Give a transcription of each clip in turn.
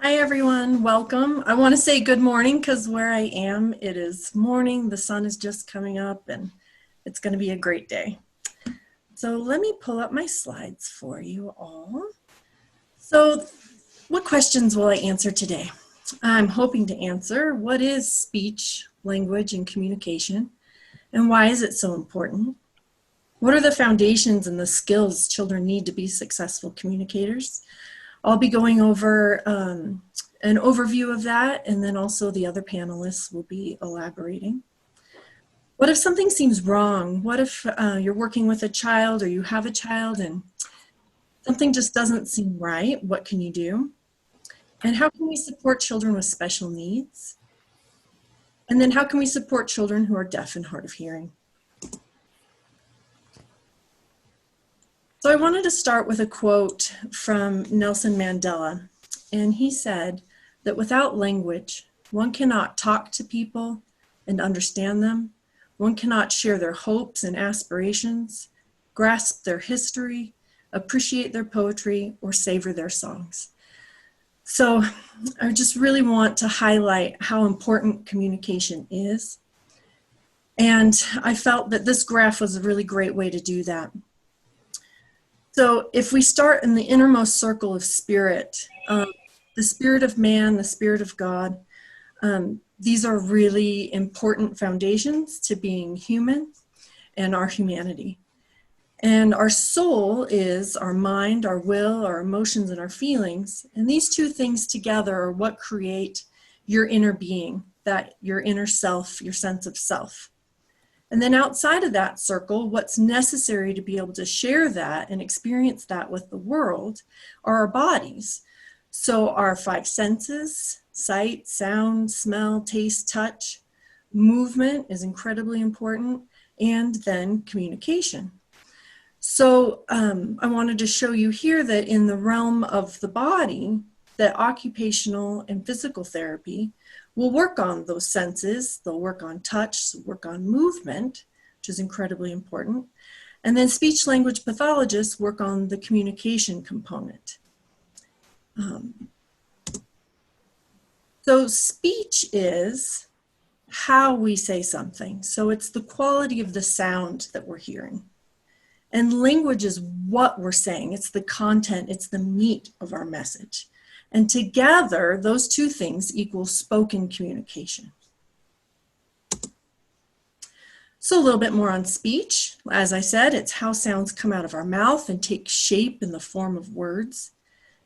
Hi everyone, welcome. I want to say good morning because where I am, it is morning, the sun is just coming up and it's going to be a great day. So let me pull up my slides for you all. So what questions will I answer today? I'm hoping to answer what is speech, language, and communication, and why is it so important? What are the foundations and the skills children need to be successful communicators? I'll be going over an overview of that, and then also the other panelists will be elaborating. What if something seems wrong? What if you're working with a child or you have a child and something just doesn't seem right? What can you do? And how can we support children with special needs? And then how can we support children who are deaf and hard of hearing? So I wanted to start with a quote from Nelson Mandela, and he said that without language, one cannot talk to people and understand them. One cannot share their hopes and aspirations, grasp their history, appreciate their poetry, or savor their songs. So I just really want to highlight how important communication is. And I felt that this graph was a really great way to do that. So if we start in the innermost circle of spirit, the spirit of man, the spirit of God, these are really important foundations to being human and our humanity. And our soul is our mind, our will, our emotions, and our feelings. And these two things together are what create your inner being, that your inner self, your sense of self. And then outside of that circle, what's necessary to be able to share that and experience that with the world are our bodies. So our five senses, sight, sound, smell, taste, touch, movement is incredibly important, and then communication. So I wanted to show you here that in the realm of the body, that occupational and physical therapy will work on those senses. They'll work on touch, work on movement, which is incredibly important. And then speech language pathologists work on the communication component. So speech is how we say something. So it's the quality of the sound that we're hearing. And language is what we're saying. It's the content, it's the meat of our message. And together, those two things equal spoken communication. So a little bit more on speech. As I said, it's how sounds come out of our mouth and take shape in the form of words.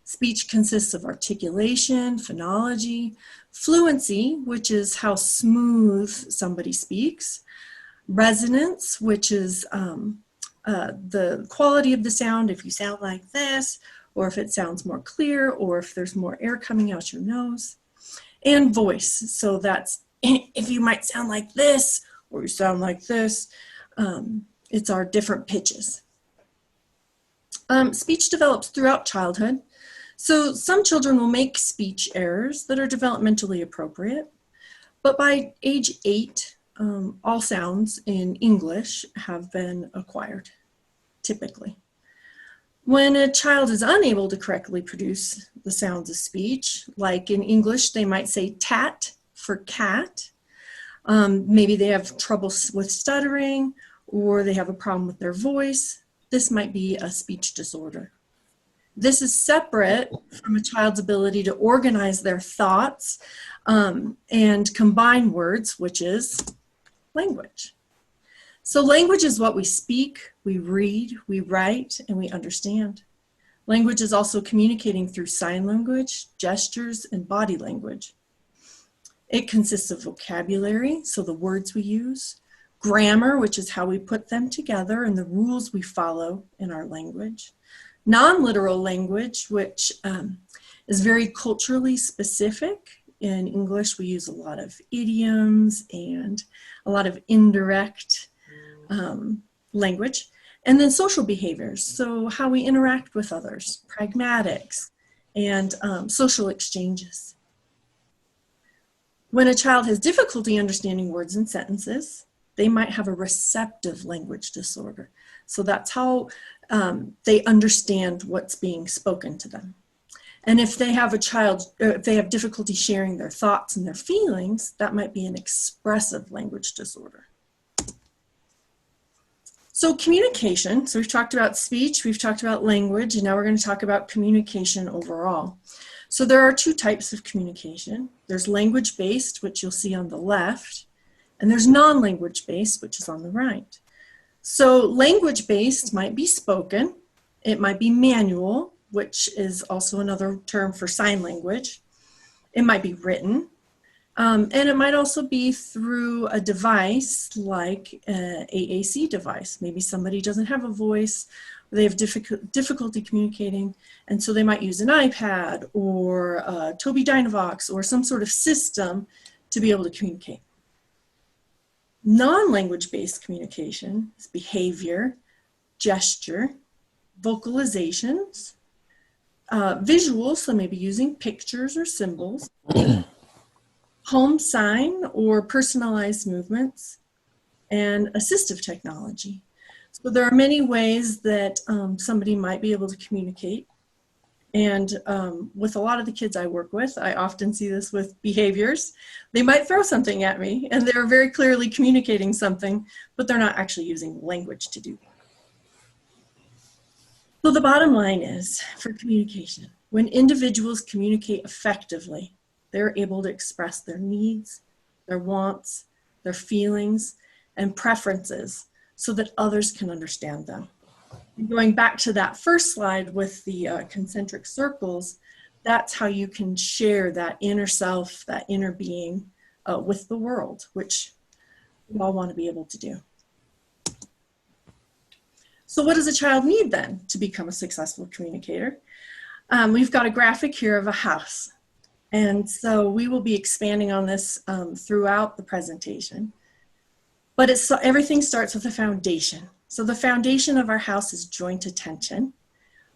Speech consists of articulation, phonology, fluency, which is how smooth somebody speaks, resonance, which is the quality of the sound, if you sound like this, or if it sounds more clear, or if there's more air coming out your nose, and voice. So that's if you might sound like this, or you sound like this, it's our different pitches. Speech develops throughout childhood. So some children will make speech errors that are developmentally appropriate, but by age 8, all sounds in English have been acquired, typically. When a child is unable to correctly produce the sounds of speech, like in English, they might say tat for cat. Maybe they have trouble with stuttering, or they have a problem with their voice. This might be a speech disorder. This is separate from a child's ability to organize their thoughts and combine words, which is language. So language is what we speak, we read, we write, and we understand. Language is also communicating through sign language, gestures, and body language. It consists of vocabulary, so the words we use, grammar, which is how we put them together, and the rules we follow in our language, non-literal language, which is very culturally specific. In English, we use a lot of idioms and a lot of indirect language. And then social behaviors, so how we interact with others, pragmatics, and social exchanges. When a child has difficulty understanding words and sentences, they might have a receptive language disorder. So that's how they understand what's being spoken to them. And if they have if they have difficulty sharing their thoughts and their feelings, that might be an expressive language disorder. So communication, so we've talked about speech, we've talked about language, and now we're going to talk about communication overall. So there are two types of communication. There's language-based, which you'll see on the left, and there's non-language-based, which is on the right. So language-based might be spoken, it might be manual, which is also another term for sign language. It might be written, and it might also be through a device like an AAC device. Maybe somebody doesn't have a voice, or they have difficulty communicating, and so they might use an iPad or a Tobii Dynavox or some sort of system to be able to communicate. Non-language-based communication is behavior, gesture, vocalizations, visuals, so maybe using pictures or symbols, home sign or personalized movements, and assistive technology. So there are many ways that somebody might be able to communicate. And with a lot of the kids I work with, I often see this with behaviors. They might throw something at me and they're very clearly communicating something, but they're not actually using language to do that. So the bottom line is, for communication, when individuals communicate effectively, they're able to express their needs, their wants, their feelings, and preferences so that others can understand them. Going back to that first slide with the concentric circles, that's how you can share that inner self, that inner being with the world, which we all want to be able to do. So what does a child need then to become a successful communicator? We've got a graphic here of a house. And so we will be expanding on this throughout the presentation. But everything starts with a foundation. So the foundation of our house is joint attention,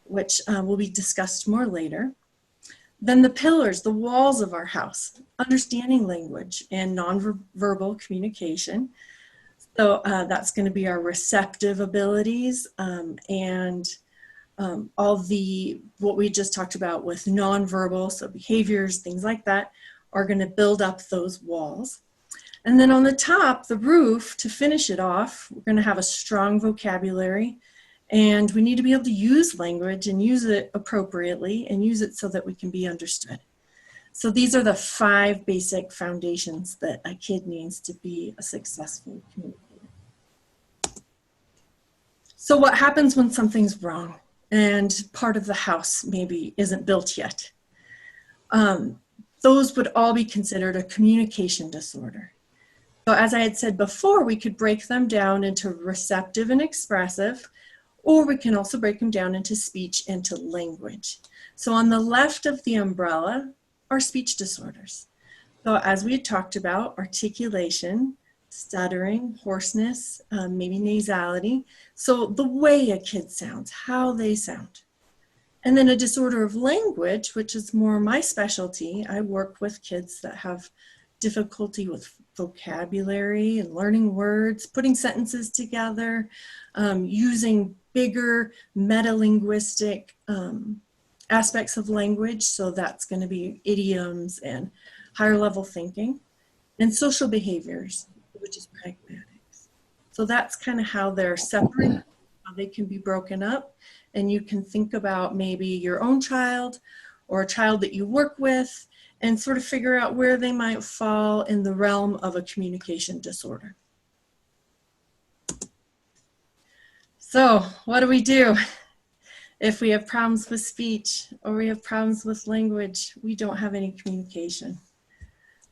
which will be discussed more later. Then the pillars, the walls of our house, understanding language and nonverbal communication. So that's going to be our receptive abilities and all what we just talked about with nonverbal, so behaviors, things like that, are going to build up those walls. And then on the top, the roof, to finish it off, we're going to have a strong vocabulary, and we need to be able to use language and use it appropriately and use it so that we can be understood. So these are the 5 basic foundations that a kid needs to be a successful communicator. So what happens when something's wrong and part of the house maybe isn't built yet? Those would all be considered a communication disorder. So as I had said before, we could break them down into receptive and expressive, or we can also break them down into speech and to language. So on the left of the umbrella are speech disorders. So as we had talked about, articulation, stuttering, hoarseness, maybe nasality. So the way a kid sounds, how they sound. And then a disorder of language, which is more my specialty. I work with kids that have difficulty with vocabulary and learning words, putting sentences together, using bigger metalinguistic aspects of language. So that's going to be idioms and higher level thinking, and social behaviors, which is pragmatics. So that's kind of how they're separated, how they can be broken up. And you can think about maybe your own child or a child that you work with and sort of figure out where they might fall in the realm of a communication disorder. So what do we do if we have problems with speech or we have problems with language? We don't have any communication.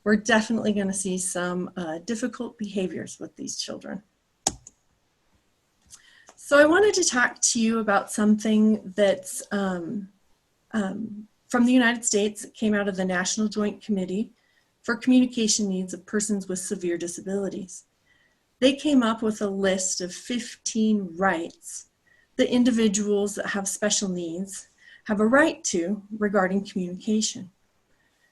We're definitely going to see some difficult behaviors with these children. So I wanted to talk to you about something that's from the United States. It came out of the National Joint Committee for Communication Needs of Persons with Severe Disabilities. They came up with a list of 15 rights that individuals that have special needs have a right to regarding communication.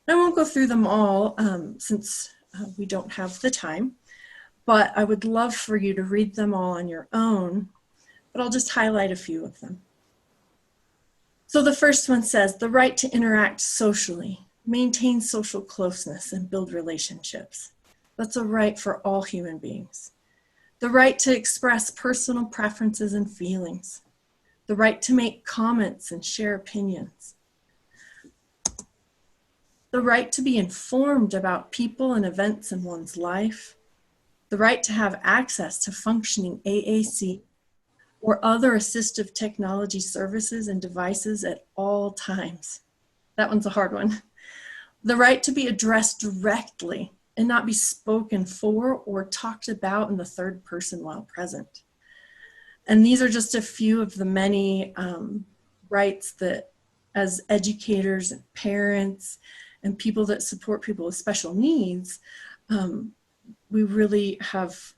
I won't go through them all since we don't have the time, but I would love for you to read them all on your own, but I'll just highlight a few of them. So the first one says, the right to interact socially, maintain social closeness, and build relationships. That's a right for all human beings. The right to express personal preferences and feelings. The right to make comments and share opinions. The right to be informed about people and events in one's life. The right to have access to functioning AAC or other assistive technology services and devices at all times. That one's a hard one. The right to be addressed directly and not be spoken for or talked about in the third person while present. And these are just a few of the many rights that, as educators and parents and people that support people with special needs, we really have,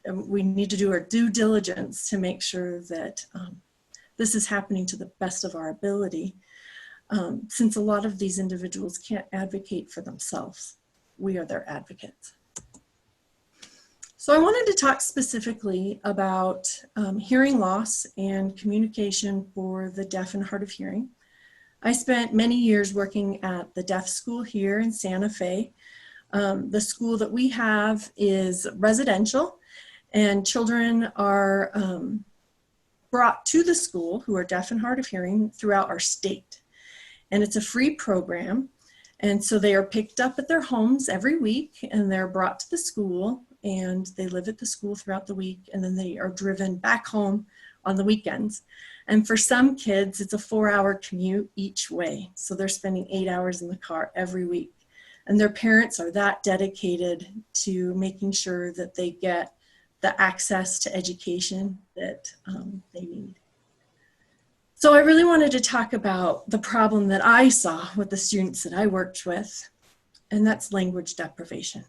we need to do our due diligence to make sure that this is happening to the best of our ability. Since a lot of these individuals can't advocate for themselves, we are their advocates. So I wanted to talk specifically about hearing loss and communication for the deaf and hard of hearing. I spent many years working at the deaf school here in Santa Fe. The school that we have is residential, and children are brought to the school who are deaf and hard of hearing throughout our state. And it's a free program. And so they are picked up at their homes every week, and they're brought to the school, and they live at the school throughout the week, and then they are driven back home on the weekends. And for some kids, it's a 4-hour commute each way. So they're spending 8 hours in the car every week. And their parents are that dedicated to making sure that they get the access to education that they need. So I really wanted to talk about the problem that I saw with the students that I worked with, and that's language deprivation.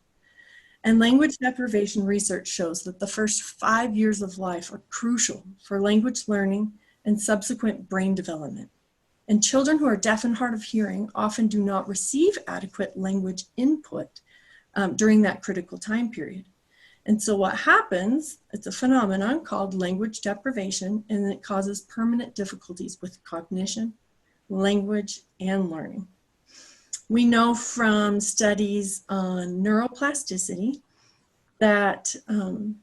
And language deprivation research shows that the first 5 years of life are crucial for language learning and subsequent brain development. And children who are deaf and hard of hearing often do not receive adequate language input during that critical time period. And so what happens, it's a phenomenon called language deprivation, and it causes permanent difficulties with cognition, language, and learning. We know from studies on neuroplasticity that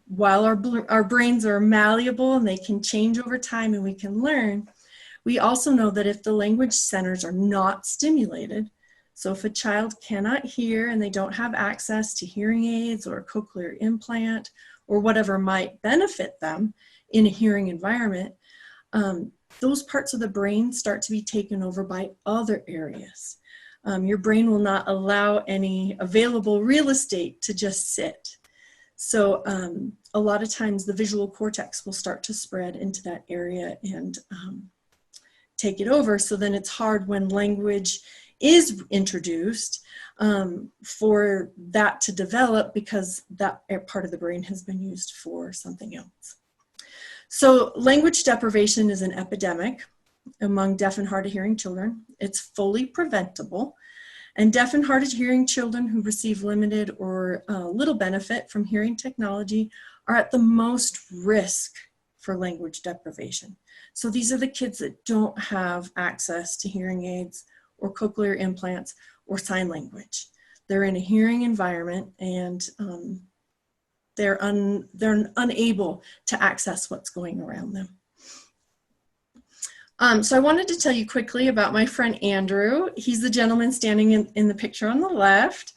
while our brains are malleable and they can change over time and we can learn, we also know that if the language centers are not stimulated, so if a child cannot hear and they don't have access to hearing aids or a cochlear implant or whatever might benefit them in a hearing environment, those parts of the brain start to be taken over by other areas. Your brain will not allow any available real estate to just sit. So a lot of times the visual cortex will start to spread into that area and take it over. So then it's hard when language is introduced for that to develop, because that part of the brain has been used for something else. So language deprivation is an epidemic among deaf and hard of hearing children. It's fully preventable. And deaf and hard of hearing children who receive limited or little benefit from hearing technology are at the most risk for language deprivation. So these are the kids that don't have access to hearing aids or cochlear implants or sign language. They're in a hearing environment, and they're unable to access what's going around them. So I wanted to tell you quickly about my friend Andrew. He's the gentleman standing in the picture on the left.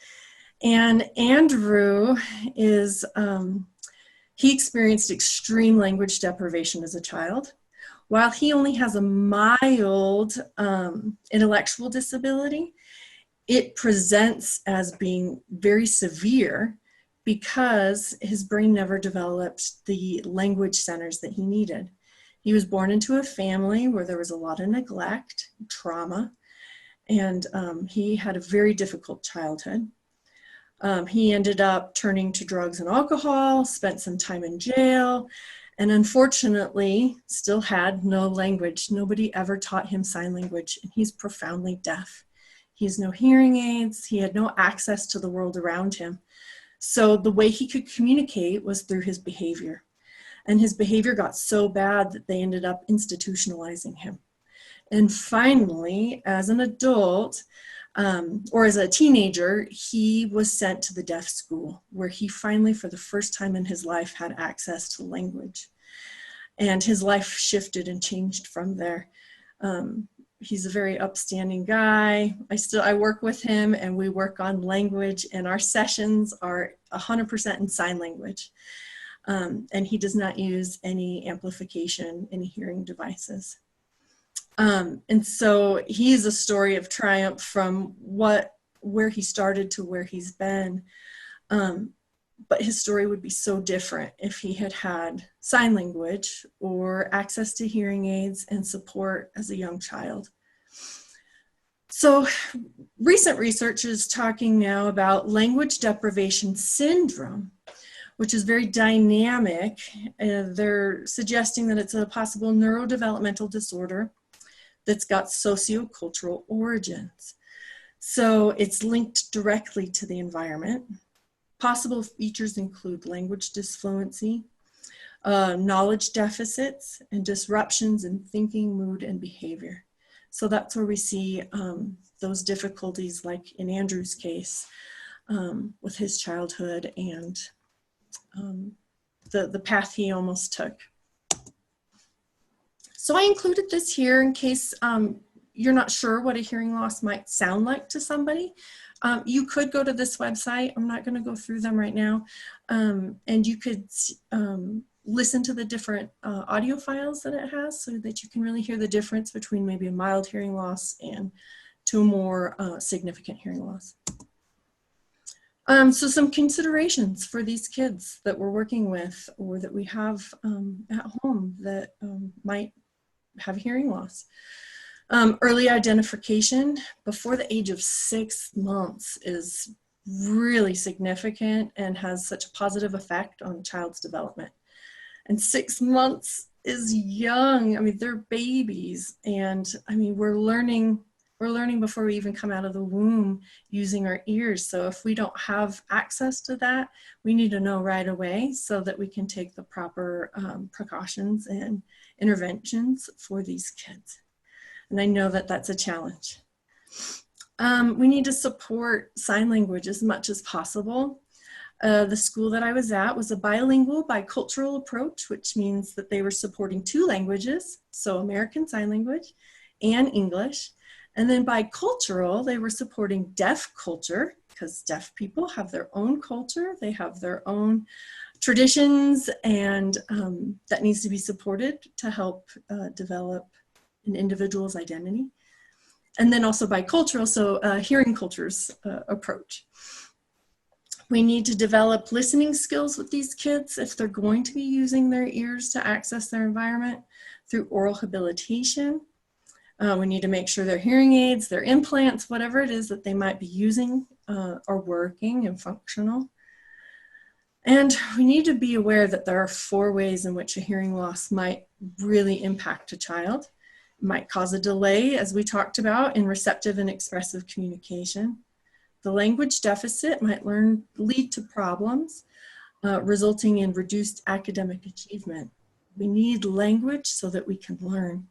And Andrew is, he experienced extreme language deprivation as a child. While he only has a mild intellectual disability, it presents as being very severe because his brain never developed the language centers that he needed. He was born into a family where there was a lot of neglect, trauma, and he had a very difficult childhood. He ended up turning to drugs and alcohol, spent some time in jail, and unfortunately still had no language. Nobody ever taught him sign language, and he's profoundly deaf. He has no hearing aids. He had no access to the world around him. So the way he could communicate was through his behavior. And his behavior got so bad that they ended up institutionalizing him. And finally, as an adult, or as a teenager, he was sent to the deaf school, where he finally, for the first time in his life, had access to language. And his life shifted and changed from there. He's a very upstanding guy. I work with him, and we work on language, and our sessions are 100% in sign language. And he does not use any amplification, any hearing devices. And so he's a story of triumph from where he started to where he's been. But his story would be so different if he had had sign language or access to hearing aids and support as a young child. So recent research is talking now about language deprivation syndrome, which is very dynamic. They're suggesting that it's a possible neurodevelopmental disorder that's got sociocultural origins. So it's linked directly to the environment. Possible features include language disfluency, knowledge deficits, and disruptions in thinking, mood, and behavior. So that's where we see those difficulties, like in Andrew's case, with his childhood and the path he almost took. So I included this here in case you're not sure what a hearing loss might sound like to somebody. You could go to this website. I'm not going to go through them right now. And you could listen to the different audio files that it has so that you can really hear the difference between maybe a mild hearing loss and to a more significant hearing loss. So some considerations for these kids that we're working with or that we have at home that might have hearing loss. Early identification before the age of 6 months is really significant and has such a positive effect on a child's development. And 6 months is young. I mean, they're babies. And I mean, we're learning before we even come out of the womb using our ears. So if we don't have access to that, we need to know right away so that we can take the proper precautions and interventions for these kids. And I know that that's a challenge. We need to support sign language as much as possible. The school that I was at was a bilingual, bicultural approach, which means that they were supporting 2 languages, so American Sign Language and English. And then bicultural, they were supporting deaf culture, because deaf people have their own culture, they have their own traditions, and that needs to be supported to help develop an individual's identity. And then also bicultural, so hearing cultures approach. We need to develop listening skills with these kids if they're going to be using their ears to access their environment through oral habilitation. We need to make sure their hearing aids, their implants, whatever it is that they might be using are working and functional. And we need to be aware that there are 4 ways in which a hearing loss might really impact a child. It might cause a delay, as we talked about, in receptive and expressive communication. The language deficit might lead to problems, resulting in reduced academic achievement. We need language so that we can learn.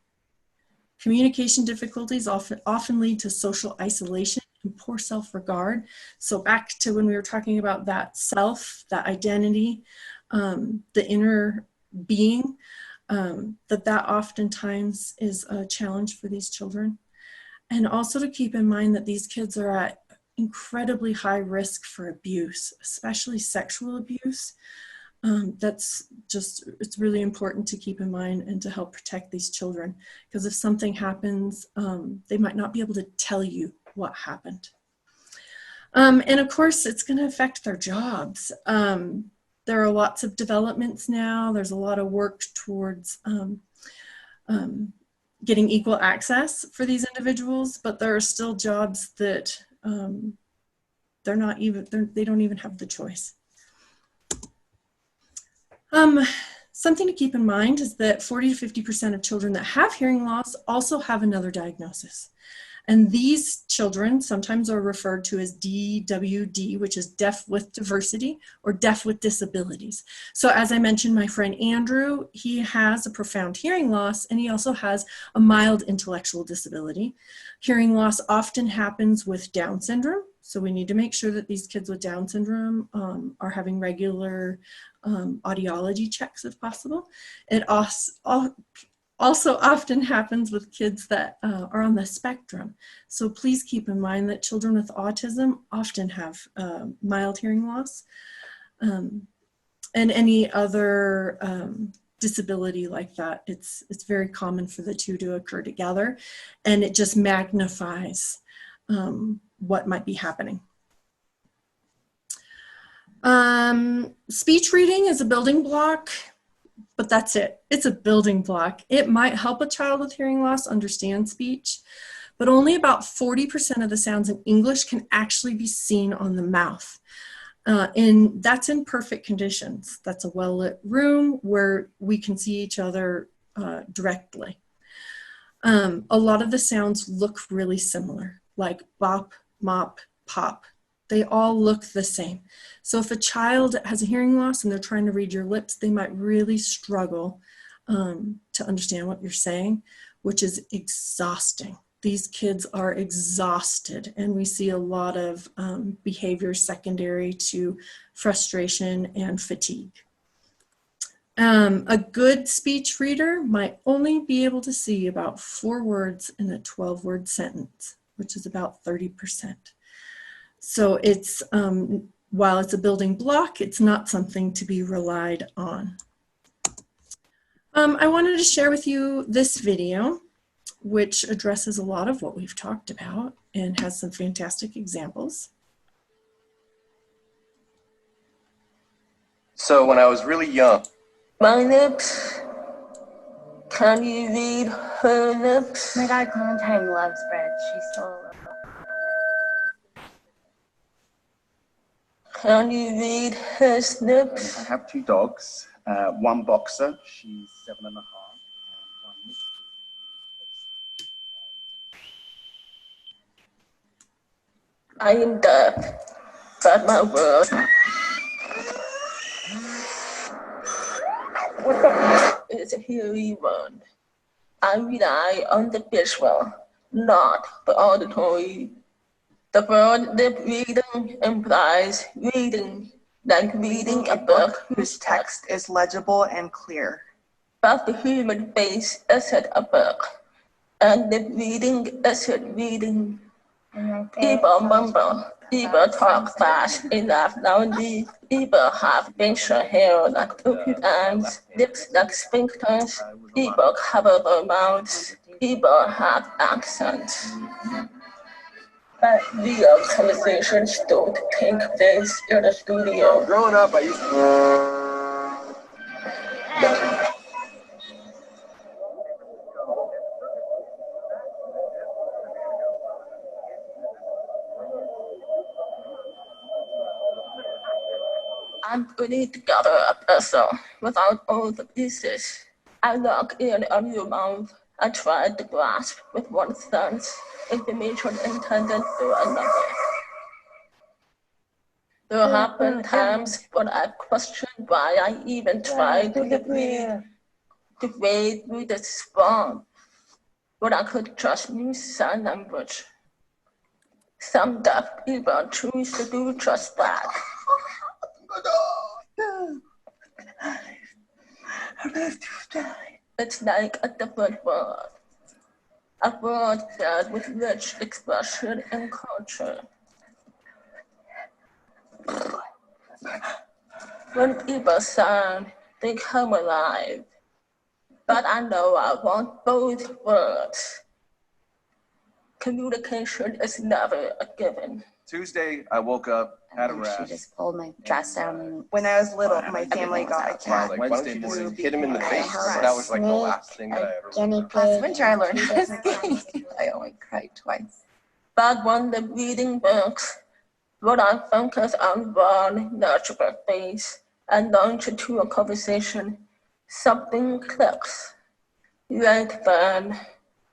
Communication difficulties often lead to social isolation and poor self-regard. So back to when we were talking about that self, that identity, the inner being, that oftentimes is a challenge for these children. And also to keep in mind that these kids are at incredibly high risk for abuse, especially sexual abuse. It's really important to keep in mind and to help protect these children, because if something happens, they might not be able to tell you what happened. And of course, it's going to affect their jobs. There are lots of developments now. There's a lot of work towards getting equal access for these individuals, but there are still jobs that they don't even have the choice. Something to keep in mind is that 40 to 50% of children that have hearing loss also have another diagnosis. And these children sometimes are referred to as DWD, which is deaf with diversity or deaf with disabilities. So as I mentioned, my friend Andrew, he has a profound hearing loss, and he also has a mild intellectual disability. Hearing loss often happens with Down syndrome. So we need to make sure that these kids with Down syndrome are having regular audiology checks if possible. It also often happens with kids that are on the spectrum. So please keep in mind that children with autism often have mild hearing loss and any other disability like that. It's very common for the two to occur together, and it just magnifies what might be happening. Speech reading is a building block, but that's it. It's a building block. It might help a child with hearing loss understand speech, but only about 40% of the sounds in English can actually be seen on the mouth. And that's in perfect conditions. That's a well-lit room where we can see each other directly. A lot of the sounds look really similar, like bop, mop, pop. They all look the same. So if a child has a hearing loss and they're trying to read your lips, they might really struggle to understand what you're saying, which is exhausting. These kids are exhausted, and we see a lot of behaviors secondary to frustration and fatigue. A good speech reader might only be able to see about 4 words in a 12-word sentence, which is about 30%. So it's, while it's a building block, it's not something to be relied on. I wanted to share with you this video, which addresses a lot of what we've talked about and has some fantastic examples. So when I was really young, my lips, can you read her lips? My God, Clementine loves bread. She's so little. Can you read his lips? I have 2 dogs, one boxer, she's 7.5, and one mixed. I am deaf, but my word. Is a hearing one. I rely on the visual, not the auditory. The word lip reading implies reading, like reading a book whose text is legible and clear. But the human face isn't a book, and lip reading isn't reading. People mumble, people talk fast enough loudly, people have facial hair like open eyes, lips like sphincters, people cover their mouths, people have accents. But real conversations don't take place in a studio. Growing up, I used to... I'm putting together a puzzle without all the pieces. I look in on your mouth. I try to grasp with one sense information intended for another. There have been times when I've questioned why I even tried to read, to wade through the swamp, when I could just use sign language. Some deaf people choose to do just that. It's like a different word. A word filled with rich expression and culture. When people sound, they come alive. But I know I want both words. Communication is never a given. Tuesday, I woke up, had a rash. She just pulled my dress down. When I was little, my family got a cat. Like Wednesday morning, hit him in the face. Right. That was like the last thing that I ever Guinea remember. pig. Winter I learned how to ski. I only cried twice. But when the reading books, when I focus on one natural face and launch into a conversation, something clicks. Right then,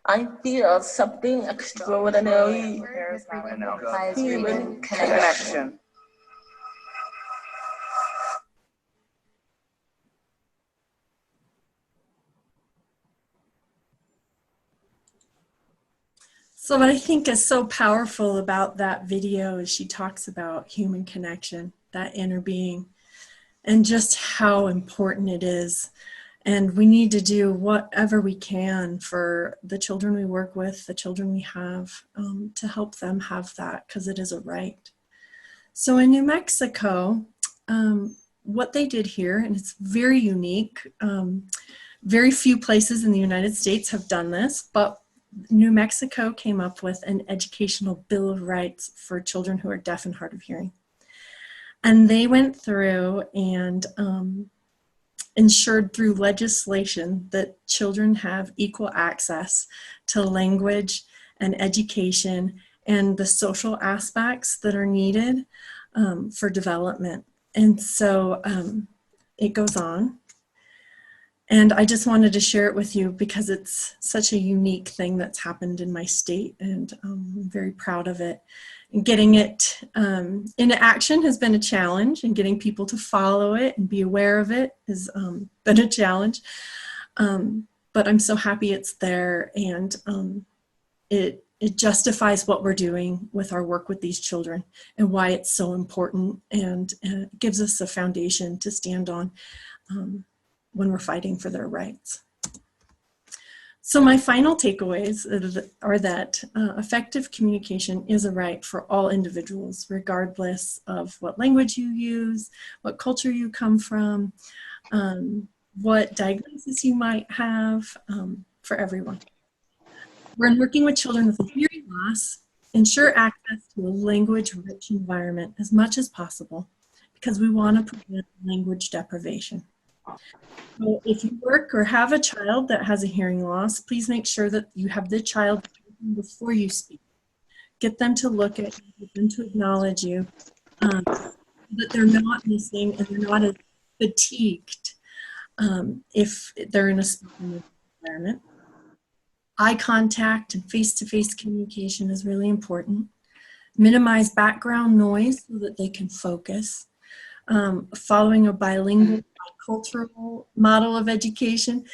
I feel something extraordinary. There is not enough. Implies human connection. Connection. So what I think is so powerful about that video is she talks about human connection, that inner being, and just how important it is. And we need to do whatever we can for the children we work with, the children we have, to help them have that, because it is a right. So in New Mexico, what they did here, and it's very unique, very few places in the United States have done this, but New Mexico came up with an educational bill of rights for children who are deaf and hard of hearing. And they went through and ensured through legislation that children have equal access to language and education and the social aspects that are needed for development. And so it goes on. And I just wanted to share it with you because it's such a unique thing that's happened in my state, and I'm very proud of it. And getting it into action has been a challenge, and getting people to follow it and be aware of it has been a challenge. But I'm so happy it's there, and it justifies what we're doing with our work with these children and why it's so important, and gives us a foundation to stand on when we're fighting for their rights. So my final takeaways are that effective communication is a right for all individuals, regardless of what language you use, what culture you come from, what diagnosis you might have, for everyone. When working with children with hearing loss, ensure access to a language-rich environment as much as possible, because we want to prevent language deprivation. So if you work or have a child that has a hearing loss, please make sure that you have the child before you speak. Get them to look at you, get them to acknowledge you, that they're not missing and they're not as fatigued if they're in a spoken environment. Eye contact and face-to-face communication is really important. Minimize background noise so that they can focus. Following a bilingual, bicultural model of education.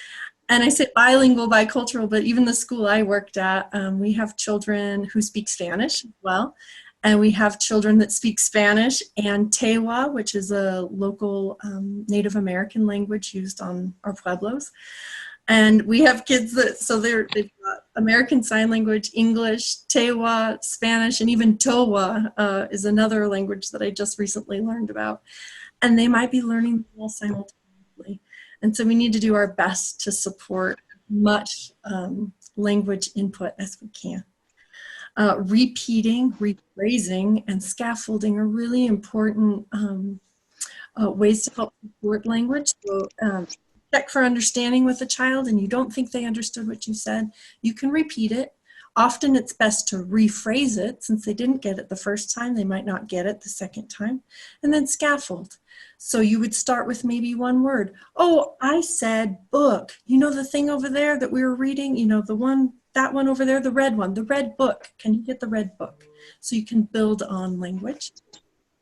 And I say bilingual, bicultural, but even the school I worked at, we have children who speak Spanish as well. And we have children that speak Spanish and Tewa, which is a local Native American language used on our pueblos. And we have kids that, so they've got American Sign Language, English, Tewa, Spanish, and even Towa is another language that I just recently learned about. And they might be learning them all simultaneously. And so we need to do our best to support much language input as we can. Repeating, rephrasing, and scaffolding are really important ways to help support language. So check for understanding with a child and you don't think they understood what you said, you can repeat it. Often it's best to rephrase it. Since they didn't get it the first time, they might not get it the second time. And then scaffold. So you would start with maybe one word. Oh, I said book. You know the thing over there that we were reading? You know, the one, that one over there, the red one, the red book. Can you get the red book? So you can build on language.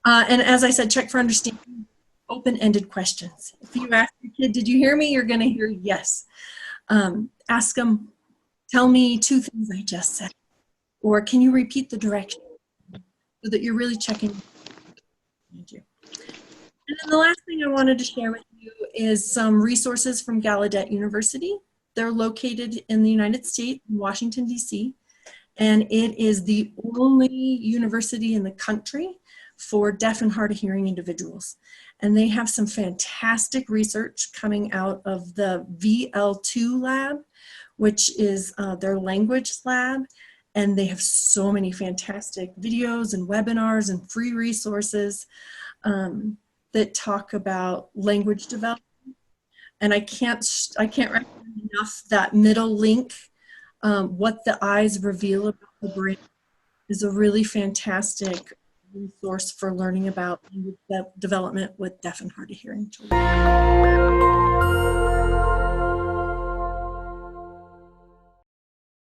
And as I said, check for understanding. Open-ended questions. If you ask your kid, did you hear me? You're going to hear yes. Ask them, tell me two things I just said. Or can you repeat the direction so that you're really checking. And then the last thing I wanted to share with you is some resources from Gallaudet University. They're located in the United States, in Washington, D.C., and it is the only university in the country for deaf and hard of hearing individuals. And they have some fantastic research coming out of the VL2 lab, which is their language lab. And they have so many fantastic videos and webinars and free resources that talk about language development. And I can't recommend enough that middle link, What the Eyes Reveal About the Brain, is a really fantastic resource for learning about language development with deaf and hard of hearing children.